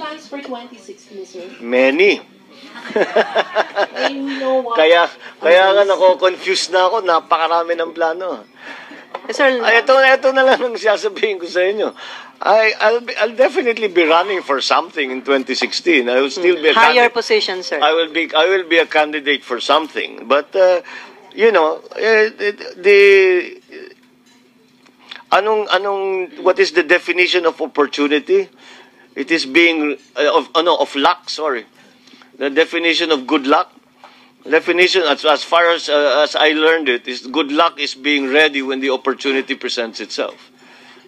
plans for 2016, sir? Many. And you know what? Kaya nga nako-confuse na ako, napakarami ng plano. Sir, Ito na lang ang sasabihin ko sa inyo. I'll definitely be running for something in 2016. I will still be a higher position, sir. I will be a candidate for something. But you know, what is the definition of opportunity? It is being of luck, sorry. The definition of good luck. Definition, as far as I learned it, is good luck is being ready when the opportunity presents itself.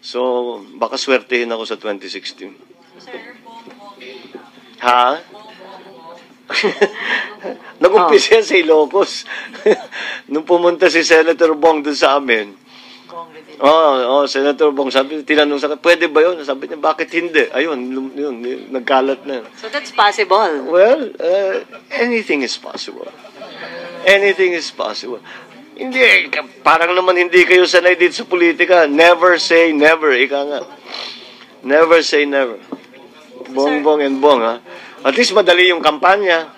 So, baka swertehin ako sa 2016. Ha? Nag-umpisa yan sa Ilocos. Nung pumunta si Senator Bong dun sa amin. Senator Bong, tinanong sa akin, pwede ba yun? Sabi niya, bakit hindi? Ayun, yun, nagkalat na. So that's possible. Well, anything is possible. Anything is possible. Hindi, parang naman hindi kayo sanay dito sa politika. Never say never, ika nga. Never say never. Bong and Bong, ha? At least madali yung kampanya.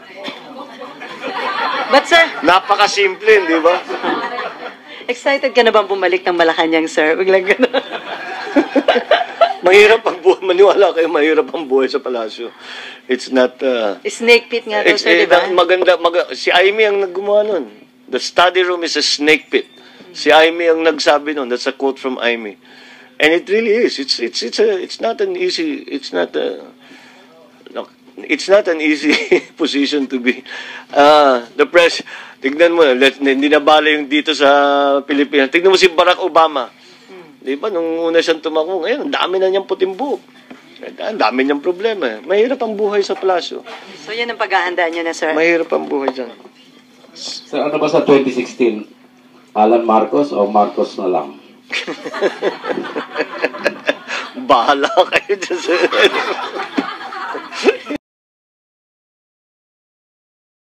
But sir, napakasimple, di ba? excited ka na bang bumalik ng Malacanang, sir? Biglang gano'n. Mahirap ang buhay. Maniwala kayo, mahirap ang buhay sa palasyo. It's not... snake pit nga daw, sir, di ba? Si Aimee ang naggumawa nun. The study room is a snake pit. Si Aimee ang nagsabi nun. That's a quote from Aimee. And it really is. It's not an easy... It's not an easy position to be. The press... Tignan mo, hindi na bala yung dito sa Pilipinas. Tignan mo si Barack Obama. Di ba, nung una siyang tumakbo, ngayon, ang dami na niyang puting buhok. Ang dami niyang problema. Mahirap ang buhay sa palasyo. So, yan ang pag-ahandaan niyo na, sir? Mahirap ang buhay dyan. Sir, ano ba sa 2016? Alan Marcos o Marcos na lang? Bahala kayo dyan, sir.